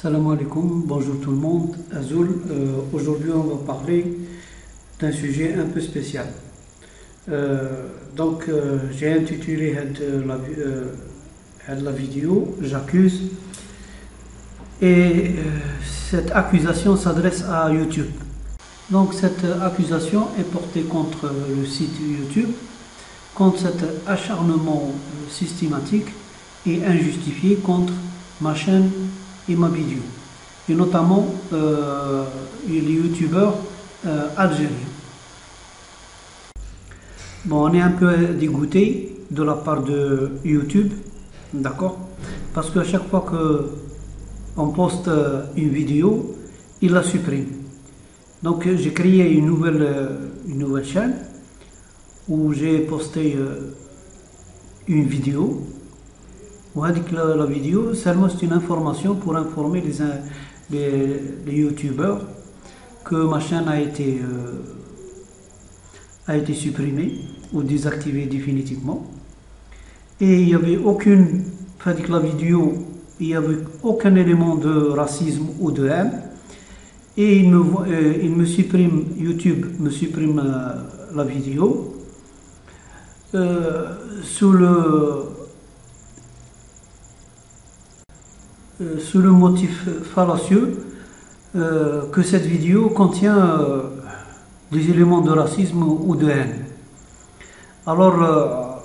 Salam alaikum, bonjour tout le monde, Azul. Aujourd'hui on va parler d'un sujet un peu spécial. J'ai intitulé la vidéo J'accuse, et cette accusation s'adresse à YouTube. Donc cette accusation est portée contre le site YouTube, contre cet acharnement systématique et injustifié contre ma chaîne et ma vidéo, et notamment les youtubeurs algériens. Bon, on est un peu dégoûté de la part de YouTube, d'accord, parce qu'à chaque fois que on poste une vidéo, il la supprime. Donc j'ai créé une nouvelle chaîne où j'ai posté une vidéo. La vidéo, seulement c'est une information pour informer les youtubeurs que ma chaîne a été supprimée ou désactivée définitivement. Et il n'y avait la vidéo, il n'y avait aucun élément de racisme ou de haine. Et YouTube me supprime la vidéo sous le motif fallacieux que cette vidéo contient des éléments de racisme ou de haine. Alors,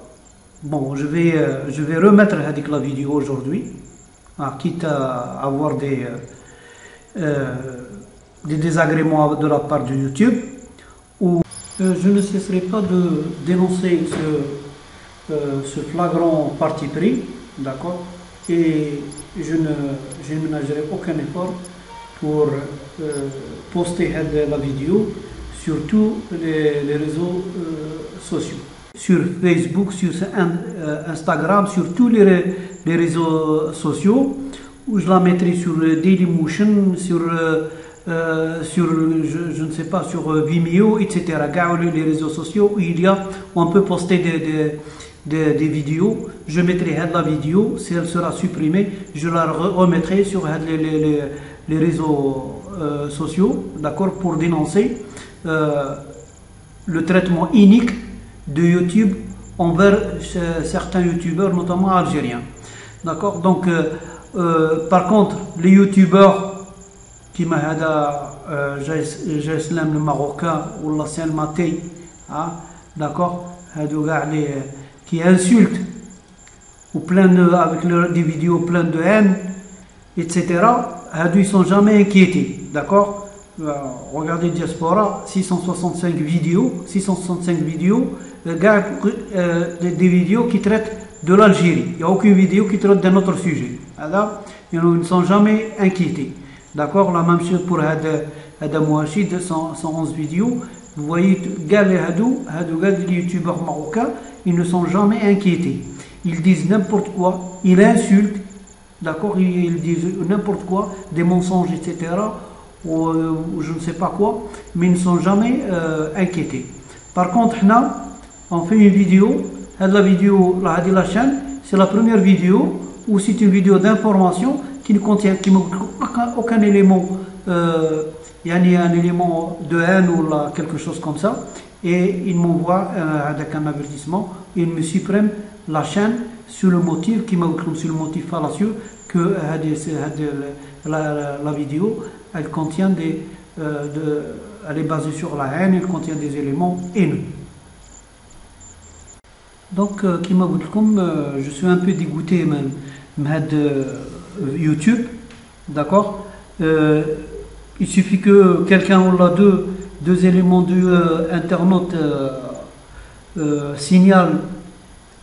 bon, je vais remettre la vidéo aujourd'hui, quitte à avoir des désagréments de la part de YouTube, où je ne cesserai pas de dénoncer ce flagrant parti pris, d'accord, et je ne ménagerai aucun effort pour poster la vidéo sur tous les réseaux sociaux, sur Facebook, sur Instagram, sur tous les réseaux sociaux, où je la mettrai sur Dailymotion, sur je ne sais pas, sur Vimeo, etc. Les réseaux sociaux où on peut poster des vidéos. Je mettrai la vidéo, si elle sera supprimée, je la remettrai sur les réseaux sociaux, d'accord, pour dénoncer le traitement inique de YouTube envers certains youtubeurs, notamment algériens, d'accord. Donc par contre, les youtubeurs qui Jaislam le Marocain ou la Selmati, d'accord, qui insultent ou avec des vidéos pleines de haine, etc. Ils ne sont jamais inquiétés, d'accord. Regardez Diaspora, 665 vidéos, des vidéos qui traitent de l'Algérie. Il n'y a aucune vidéo qui traite d'un autre sujet. Ils ne sont jamais inquiétés. D'accord, la même chose pour Hada Mouachid, 111 vidéos. Vous voyez, les youtubeurs marocains, ils ne sont jamais inquiétés. Ils disent n'importe quoi, ils insultent, d'accord, ils disent n'importe quoi, des mensonges, etc. Ou je ne sais pas quoi, mais ils ne sont jamais inquiétés. Par contre, on fait une vidéo, la chaîne, c'est la première vidéo où c'est une vidéo d'information qui ne contient aucun élément, un élément de haine ou quelque chose comme ça, et il m'envoie avec un avertissement, il me supprime la chaîne sur le motif fallacieux que la vidéo, elle contient elle est basée sur la haine, elle contient des éléments haineux. Donc, je suis un peu dégoûté même de YouTube, d'accord. Il suffit que quelqu'un ou deux éléments de internaute signale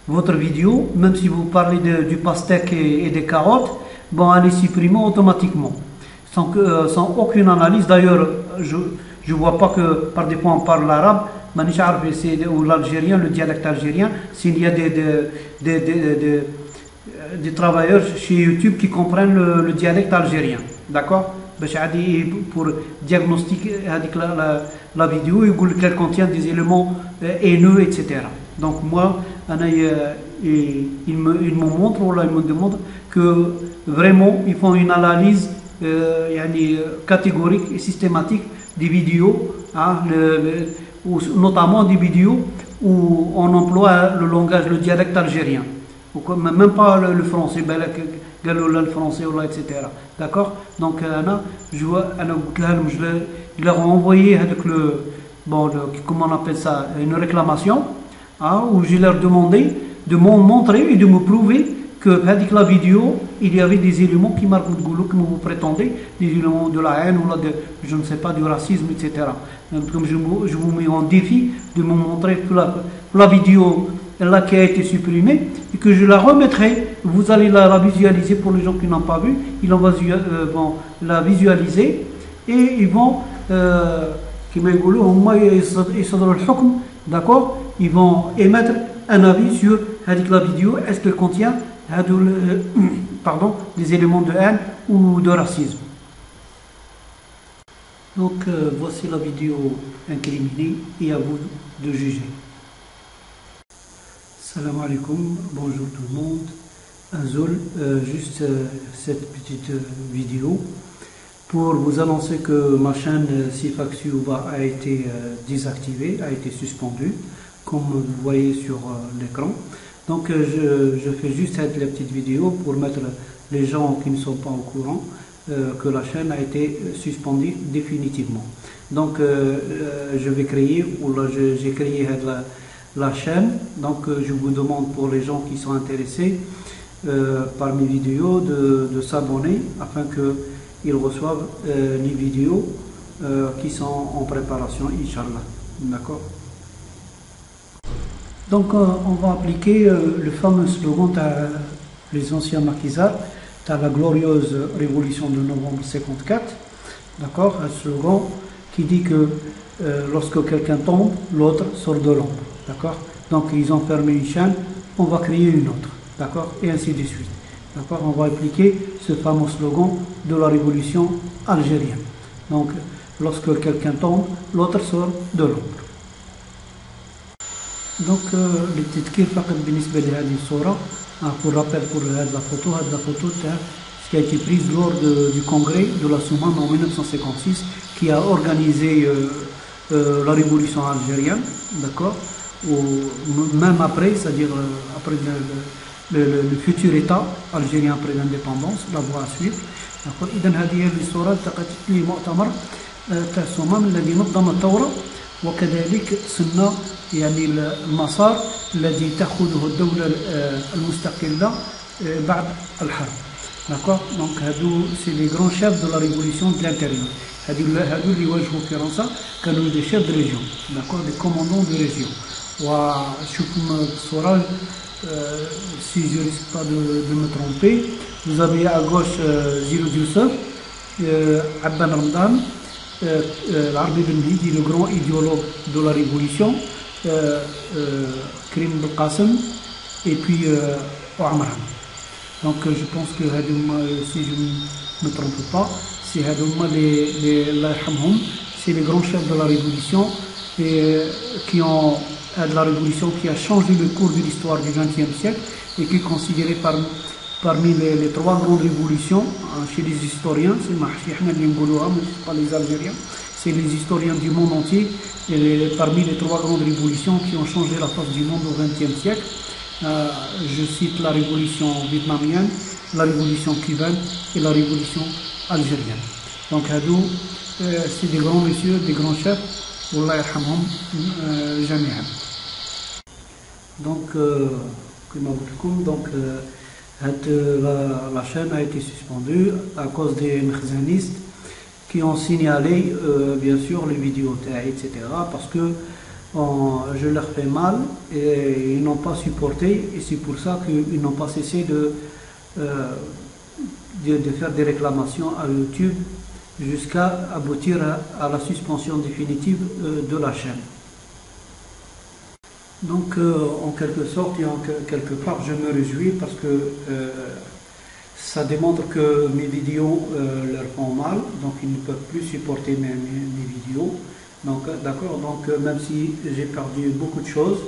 votre vidéo, même si vous parlez du pastèque et des carottes, bon, elle est supprimée automatiquement, sans aucune analyse. D'ailleurs, je ne vois pas que par des fois on parle l'arabe, ou l'algérien, le dialecte algérien, s'il y a des travailleurs chez YouTube qui comprennent le dialecte algérien, d'accord, pour diagnostiquer la vidéo, qu'elle contient des éléments haineux, etc. Donc moi, il me montre, ou là, il me demande que vraiment ils font une analyse يعني catégorique et systématique des vidéos, hein, notamment des vidéos où on emploie le langage, le dialecte algérien. Même pas le français, le français, etc. D'accord. Donc, je leur ai envoyé avec bon, comment on appelle ça, une réclamation, hein, où je leur demandais de me montrer et de me prouver que avec la vidéo, il y avait des éléments qui marquent le goulot, comme vous prétendez, des éléments de la haine ou je ne sais pas, du racisme, etc. Comme je vous mets en défi de me montrer que la vidéo là qui a été supprimée et que je la remettrai. Vous allez la visualiser pour les gens qui n'ont pas vu. Ils vont la visualiser et ils vont, d'accord, ils vont émettre un avis sur la vidéo. Est-ce qu'elle contient pardon, des éléments de haine ou de racisme. Donc voici la vidéo incriminée et à vous de juger. Salam alaikum, bonjour tout le monde. Azul, juste cette petite vidéo pour vous annoncer que ma chaîne Sifaxuba a été désactivée, a été suspendue, comme vous voyez sur l'écran. Donc je fais juste la petite vidéo pour mettre les gens qui ne sont pas au courant que la chaîne a été suspendue définitivement. Donc je vais créer, ou là j'ai créé la chaîne. Donc je vous demande pour les gens qui sont intéressés par mes vidéos de s'abonner afin qu'ils reçoivent les vidéos qui sont en préparation, Inch'Allah. D'accord. Donc on va appliquer le fameux slogan des anciens maquisards, la glorieuse révolution de novembre 54, d'accord, un slogan qui dit que lorsque quelqu'un tombe, l'autre sort de l'ombre, d'accord. Donc ils ont fermé une chaîne, on va créer une autre, d'accord, et ainsi de suite, d'accord. On va appliquer ce fameux slogan de la révolution algérienne. Donc lorsque quelqu'un tombe, l'autre sort de l'ombre. Donc التذكير فقط بالنسبة لهذه الصورة pour rappel pour la photo qui a été prise lors du congrès de la Soumane en 1956 qui a organisé la révolution algérienne, d'accord, même après, c'est-à-dire après le futur État algérien après l'indépendance, la voie à suivre, d'accord. إذا هذه الصورة التقطت في مؤتمر تاع الصومال الذي نظم الثورة وكذلك سن يعني المسار الذي تأخذه الدولة المستقلة بعد الحرب. D'accord. Donc c'est les grands chefs de la révolution de l'intérieur. هادو اللي واجهوا فرنسا كانوا des chefs de région, d'accord, des commandants de région. وشوفوا الصورة si je risque pas de me tromper, vous avez à gauche Zilo Youssef, Abban Ramdan, Arbi Ben Mehdi, le grand idéologue de la révolution, Karim Belkacem, et puis Ouamar. Donc je pense que si je ne me trompe pas, c'est les grands chefs de la révolution qui ont de la révolution qui a changé le cours de l'histoire du XXe siècle et qui est considéré parmi les trois grandes révolutions chez les historiens. C'est pas les Algériens, c'est les historiens du monde entier, et parmi les trois grandes révolutions qui ont changé la face du monde au XXe siècle. Je cite la révolution vietnamienne, la révolution cubaine et la révolution algérienne. Donc c'est des grands messieurs, des grands chefs, Wallah yarhamhum jami'an. Donc la chaîne a été suspendue à cause des mkhzanistes qui ont signalé bien sûr les vidéos, etc. parce que je leur fais mal et ils n'ont pas supporté, et c'est pour ça qu'ils n'ont pas cessé de faire des réclamations à YouTube jusqu'à aboutir à la suspension définitive de la chaîne. Donc en quelque sorte et en quelque part je me réjouis parce que ça démontre que mes vidéos leur font mal, donc ils ne peuvent plus supporter mes vidéos. Donc d'accord, donc même si j'ai perdu beaucoup de choses,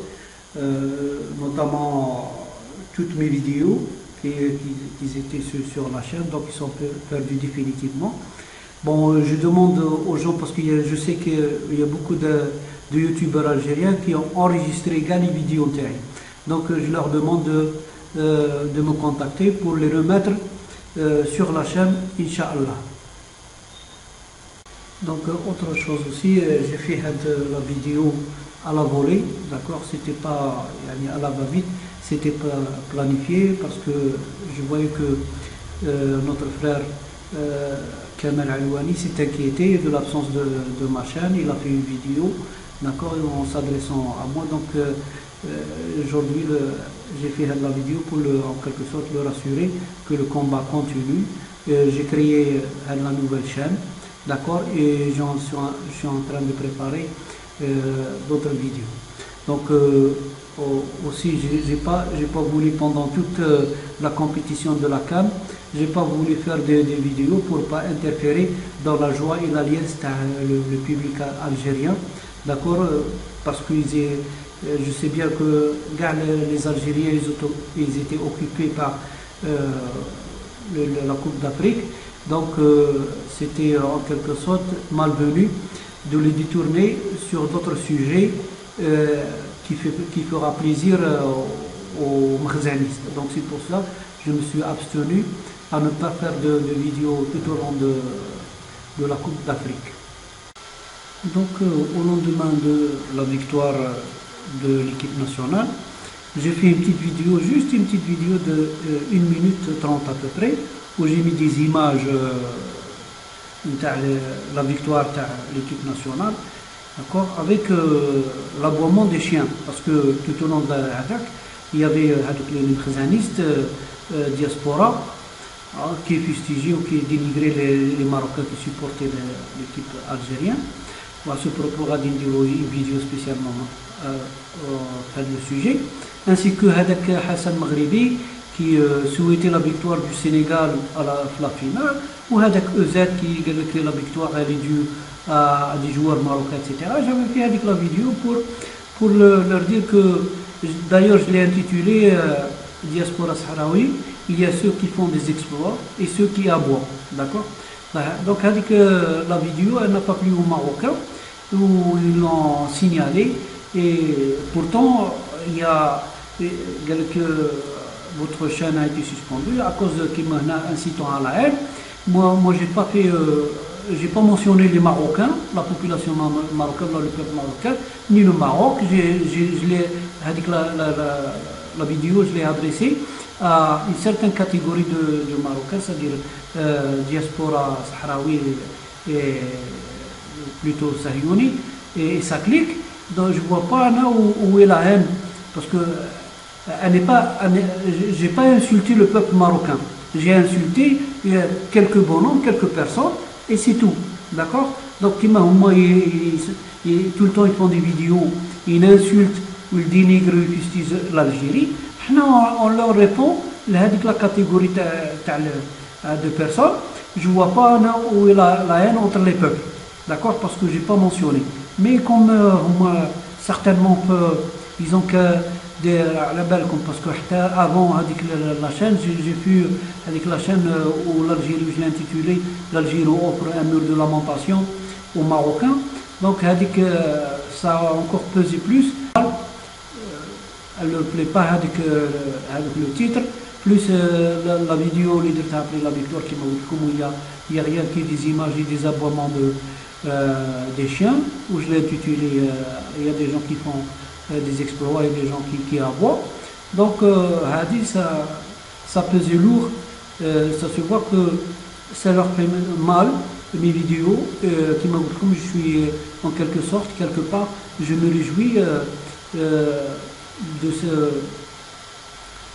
notamment toutes mes vidéos, qu'ils étaient sur la chaîne, donc ils sont perdus définitivement. Bon, je demande aux gens, parce que je sais qu'il y a beaucoup de youtubeurs algériens qui ont enregistré les vidéos. Donc je leur demande de me contacter pour les remettre sur la chaîne, Inch'Allah. Donc autre chose aussi, j'ai fait la vidéo à la volée, d'accord, c'était pas à la va-vite, c'était pas planifié parce que je voyais que notre frère Kamel Alouani s'est inquiété de l'absence de ma chaîne, il a fait une vidéo, d'accord, en s'adressant à moi, donc aujourd'hui j'ai fait la vidéo pour en quelque sorte le rassurer que le combat continue. J'ai créé la nouvelle chaîne, d'accord, et je suis en train de préparer d'autres vidéos. Donc aussi j'ai pas voulu pendant toute la compétition de la CAN, j'ai pas voulu faire des vidéos pour pas interférer dans la joie et l'alliance le public algérien, d'accord, parce que je sais bien que les Algériens ils étaient occupés par la Coupe d'Afrique, donc c'était en quelque sorte malvenu de les détourner sur d'autres sujets qui fera plaisir aux makhzanistes. Donc c'est pour cela que je me suis abstenu à ne pas faire de vidéos tout au long de la Coupe d'Afrique. Donc au lendemain de la victoire de l'équipe nationale, j'ai fait une petite vidéo, juste une petite vidéo de 1 minute 30 à peu près, où j'ai mis des images de la victoire de l'équipe nationale, d'accord, avec l'aboiement des chiens, parce que tout au long de l'attaque, il y avait les makhzanistes diaspora qui fustigeaient ou qui dénigraient les Marocains qui supportaient l'équipe algérienne. À ce propos, il y a une vidéo spécialement sur le sujet, ainsi que Hassan Maghribi qui souhaitait la victoire du Sénégal à la finale, ou Euzet qui disait que la victoire est due à des joueurs marocains, etc. J'avais fait la vidéo pour leur dire que, d'ailleurs je l'ai intitulé Diaspora Sahraoui, il y a ceux qui font des exploits et ceux qui aboient, d'accord. Donc la vidéo elle n'a pas plu aux Marocains, où ils l'ont signalé, et pourtant il y a votre chaîne a été suspendue à cause de Kimana incitant à la haine. Moi j'ai pas mentionné les Marocains, la population marocaine, le peuple marocain, ni le Maroc. La vidéo je l'ai adressée à une certaine catégorie de Marocains, c'est-à-dire diaspora sahraoui et plutôt sahiouni et ça clique. Donc je vois pas là où est la haine, parce que j'ai pas insulté le peuple marocain, j'ai insulté quelques bonhommes, quelques personnes, et c'est tout, d'accord. Donc tout le temps ils font des vidéos, ils insultent ou ils dénigrent, ils fustigent l'Algérie. On leur répond, la catégorie de personnes, je vois pas où est la haine entre les peuples, d'accord, parce que j'ai pas mentionné. Mais comme certainement ils ont que des labels, parce que avant avec la chaîne, j'ai vu avec la chaîne où l'Algérie, je l'ai intitulé l'Algérie offre un mur de lamentation aux Marocains. Donc ça a encore pesé plus. Elle ne leur plaît pas avec le titre, plus la vidéo leader t'a appelé la victoire qui m'a dit comme il n'y a rien que des images et des aboiements des chiens, où je l'ai intitulé il y a des gens qui font des exploits et des gens qui aboient. Donc ça pesait lourd, ça se voit que ça leur fait mal, mes vidéos, qui m'a dit comme je suis en quelque sorte, quelque part, je me réjouis de ce...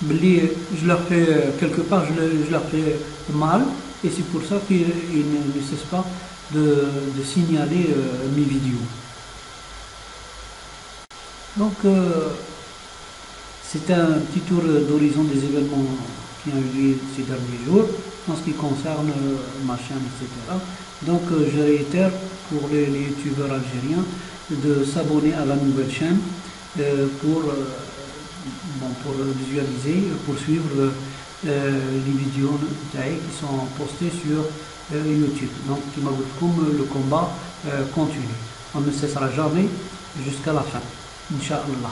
Je leur fais quelque part, je leur fais mal, et c'est pour ça qu'ils ne cessent pas de signaler mes vidéos. Donc c'est un petit tour d'horizon des événements qui ont eu lieu ces derniers jours en ce qui concerne ma chaîne, etc. Donc je réitère pour les youtubeurs algériens de s'abonner à la nouvelle chaîne pour visualiser, pour suivre les vidéos qui sont postées sur YouTube. Donc, le combat continue. On ne cessera jamais jusqu'à la fin. Inch'Allah.